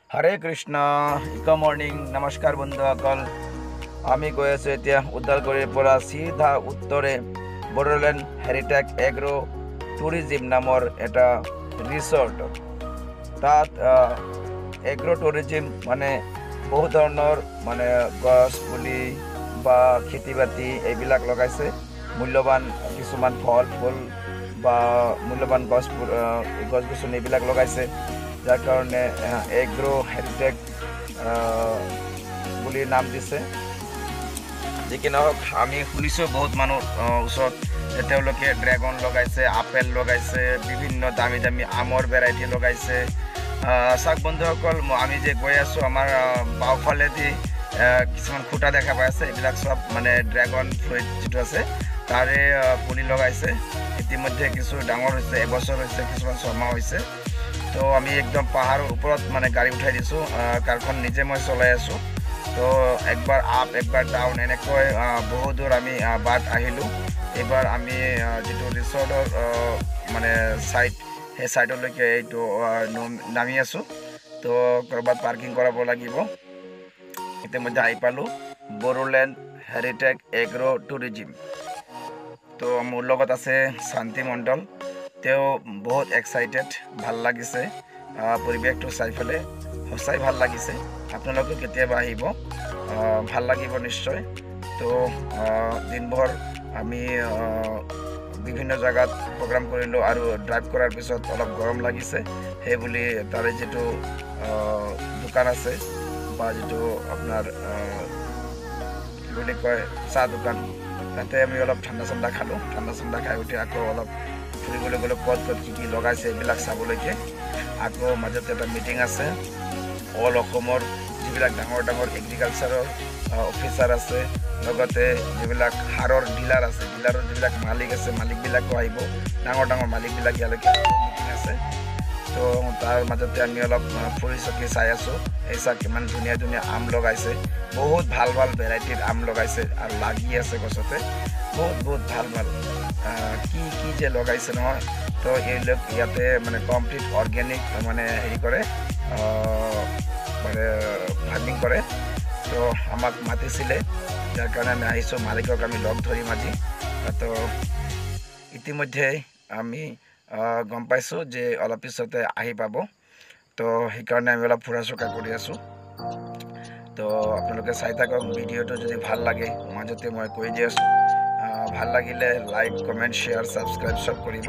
Hare Krishna eco morning নমস্কাৰ বন্ধুসকল আমি গৈ আছোঁ এতিয়া উদালগুৰিৰ পৰা চিধা উত্তৰে বড়োলেণ্ড হেৰিটেজ এগ্ৰো টুৰিজিম নামৰ এটা ৰিসৰ্ট তাত এগ্ৰো টুৰিজিম মানে বহু ধৰণৰ মানে গছ পুলি বা খেতি বাতি এইবিলাক লগাইছে মূল্যৱান কিছুমান ফল ফুল বা মূল্যৱান গছ গছনি এইবিলাক লগাইছে যাৰ কাৰণে এগ্ৰো হেৰিটেজ বুলি নাম দিছে যিকি নহওক আমি শুনিছোঁ বহুত মানুহ ওচৰত তেওঁলোকে ড্ৰেগন লগাইছে আপেল লগাইছে বিভিন্ন দামী দামী আমৰ ভেৰাইটি লগাইছে চাওক বন্ধুসকল আমি যে গৈ আছোঁ আমাৰ বাওঁফালেদি কিছুমান খুঁটা দেখা পাই আছে এইবিলাক সব মানে ড্ৰেগন ফ্ৰুইট যিটো আছে তাৰে পুলি লগাইছে ইতিমধ্যে কিছু ডাঙৰ হৈছে এবছৰ হৈছে কিছুমান ছমাহ হৈছে তো আমি একদম পাহাৰৰ ওপৰত মানে গাড়ী উঠাই দিছোঁ কাৰখন নিজে মই চলাই আছোঁ তো একবাৰ আপ একবাৰ ডাউন এনেকৈ বহু দূৰ আমি বাট আহিলোঁ এইবাৰ আমি যিটো ৰিসৰ্টৰ মানে সাইড সেই সাইডলৈকে এইটো নামি আছোঁ তো ক'ৰবাত পাৰ্কিং কৰাব লাগিব ইতিমধ্যে আহি পালোঁ বড়োলেণ্ড হেৰিটেজ এগ্ৰো টুৰিজিম তো মোৰ লগত আছে শান্তি মণ্ডল তেওঁ বহুত এক্সাইটেড ভাল লাগিছে পৰিৱেশটো চাই ফেলে সঁচাই ভাল লাগিছে আপোনালোকে কেতিয়াবা আহিব ভাল লাগিব নিশ্চয় তো দিনভৰ আমি বিভিন্ন জায়গাত প্ৰগ্ৰাম কৰিলোঁ আৰু ড্ৰাইভ কৰাৰ পিছত অলপ গৰম লাগিছে সেই বুলি তাৰে যিটো দোকান আছে বা যিটো আপোনাৰ কি বুলি কয় চাহ দোকান তাতে আমি অলপ ঠাণ্ডা খালোঁ ঠাণ্ডা খাই উঠি আকৌ অলপ ফুৰিবলৈ গ'লে ক'ত কি লগাইছে এইবিলাক চাবলৈকে আকৌ মাজতে এটা মিটিং আছে অল অসমৰ যিবিলাক ডাঙৰ এগ্ৰিকালচাৰৰ অফিচাৰ আছে লগতে যিবিলাক সাৰৰ ডিলাৰ আছে ডিলাৰৰ যিবিলাক মালিক আছে মালিকবিলাকো আহিব ডাঙৰ মালিকবিলাক ইয়ালৈকে মিটিং আছে তো তাৰ মাজতে আমি অলপ ফুৰি চকি চাই আছোঁ এই চাওক কিমান ধুনীয়া আম লগাইছে বহুত ভাল ভেৰাইটিৰ আম লগাইছে আৰু লাগি আছে গছতে বহুত ভাল কি যে লগাইছে নহয় তো এইবিলাক ইয়াতে মানে কমপ্লিট অৰ্গেনিক মানে হেৰি কৰে মানে ফাৰ্মিং কৰে তো আমাক মাতিছিলে যাৰ কাৰণে আমি আহিছোঁ মালিকক আমি লগ ধৰিম আজি তো ইতিমধ্যে আমি গম পাইছোঁ যে অলপ পিছতে আহি পাব তো সেইকাৰণে আমি অলপ ফুৰা চকা কৰি আছোঁ তো আপোনালোকে চাই থাকক ভিডিঅ'টো যদি ভাল লাগে মাজতে মই কৈ দি আছোঁ ভাল লাগিলে লাইক কমেণ্ট শ্বেয়াৰ ছাবস্ক্ৰাইব সব কৰিব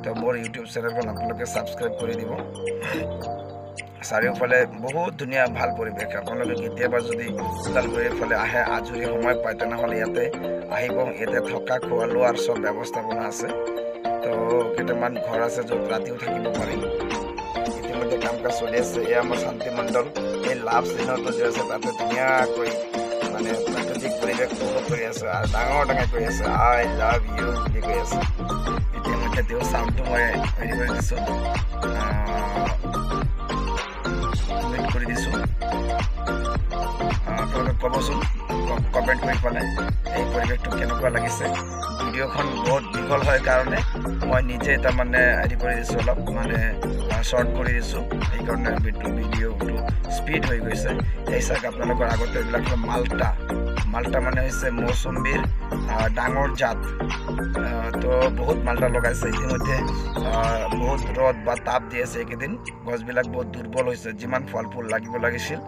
তো মোৰ ইউটিউব চেনেলখন আপোনালোকে ছাবস্ক্ৰাইব কৰি দিব চাৰিওফালে বহুত ধুনীয়া ভাল পৰিৱেশ আপোনালোকে কেতিয়াবা যদি ওদালগুৰিৰ ফালে আহে আজৰি সময় পায় তেনেহ'লে ইয়াতে আহিব ইয়াতে থকা খোৱা লোৱাৰ সব ব্যৱস্থাপনা আছে তো কেইটামান ঘৰ আছে য'ত ৰাতিও থাকিব পাৰি ইতিমধ্যে কাম কাজ চলি আছে এয়া আমাৰ শান্তি মণ্ডল এই লাভ চিহ্নটো যে আছে তাতে ধুনীয়াকৈ মানে প্ৰাকৃতিক পৰিৱেশ উপভোগ কৰি আছে আৰু ডাঙৰ কৈ আছে আই লাভ ইউ বুলি কৈ আছে ইতিমধ্যে তেওঁ চাউণ্ডটো মই হেৰি কৰি দিছোঁ মিউট কৰি দিছোঁ আপোনালোকে ক'বচোন কমেণ্ট কৰি পেলাই এই পৰিৱেশটো কেনেকুৱা লাগিছে ভিডিঅ'খন বহুত দীঘল হয় কাৰণে মই নিজে তাৰমানে হেৰি কৰি দিছোঁ অলপ মানে শ্বৰ্ট কৰি দিছোঁ সেইকাৰণে ভিডিঅ'টো স্পীড হৈ গৈছে এই চাওক আপোনালোকৰ আগতে এইবিলাক মাল্টা মানে হৈছে মৌচুমীৰ ডাঙৰ জাত তো বহুত মাল্টা লগাইছে ইতিমধ্যে বহুত ৰ'দ বা তাপ দি আছে এইকেইদিন গছবিলাক বহুত দুৰ্বল হৈছে যিমান ফল ফুল লাগিব লাগিছিল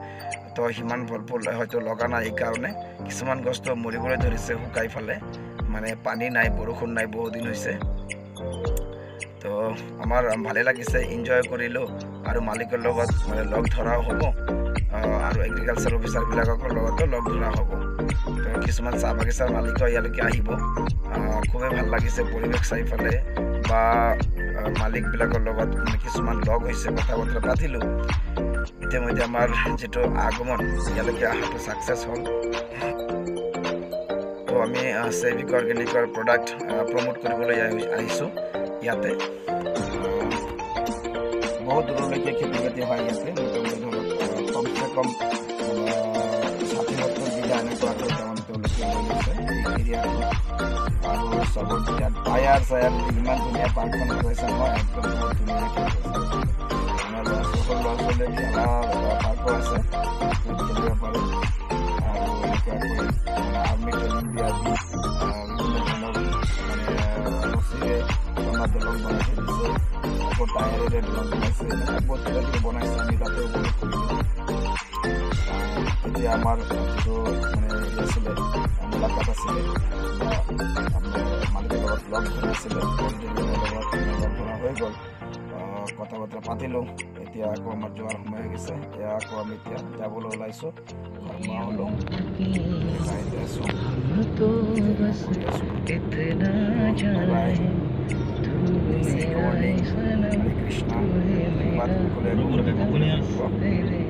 তো সিমান ফল ফুল হয়তো লগা নাই এইকাৰণে কিছুমান গছটো মৰিবলৈ ধৰিছে শুকাই ফালে মানে পানী নাই বৰষুণ নাই বহুত দিন হৈছে তো আমাৰ ভালে লাগিছে এনজয় কৰিলোঁ আৰু মালিকৰ লগত মানে লগ ধৰাও হ'ব আৰু এগ্ৰিকালচাৰ অফিচাৰবিলাকৰ লগতো লগ ধৰা হ'ব তো কিছুমান চাহ বাগিচাৰ মালিকো ইয়ালৈকে আহিব খুবেই ভাল লাগিছে পৰিৱেশ চাই ফালে বা মালিকবিলাকৰ লগত কিছুমান লগ হৈছে কথা বতৰা পাতিলোঁ ইতিমধ্যে আমাৰ যিটো আগমন ইয়ালৈকে অহাটো ছাকচেছ হ'ল তো আমি জৈৱিক অৰ্গেনিকৰ প্ৰডাক্ট প্ৰমোট কৰিবলৈ আহিছোঁ ইয়াতে বহুত দূৰলৈকে খেতি বাতি হয় ইয়াতে মোটামুটি ধৰক কমচে কম 60-70 বিঘা এনেকুৱাকৈ তেওঁলোকে লৈ লৈছে এই এৰিয়াটো আৰু চবত ইয়াত টায়াৰ ইমান ধুনীয়া পাৰ্কখন কৰিছে নহয় একদম বহুত ধুনীয়াকৈ আমাৰ ল'ৰা ছোৱালী আসলে খেলার পার্কও আছে, খেলতে পারে। আর আর্মি ট্রেনিং দিয়া বিভিন্ন ধরনের রসিরে তোমার দলং বানাইতে দিচ্ছে, তারপর টায়ারের দলং বানাইছে, বহুত কিবা বনাইছে, আমি তাতে উপভোগ করি। এটি আমার যেটো ইয়ে ছিল, মোলাকাত আছিলে, মালিকের লগত লগ ধৰিছিলে, লগ ধৰা হৈ গ'ল, কথা বতৰা পাতিলোঁ। এতিয়া আকৌ আমাৰ যোৱাৰ সময় হৈ গৈছে, আকৌ আমি এতিয়া যাবলৈ ওলাইছোঁ, ঘৰমুৱা হ'লোঁ, গাড়ীতে আছোঁ, বাই মৰ্ণিং, হৰে কৃষ্ণ, ধন্যবাদ সকলোৱে।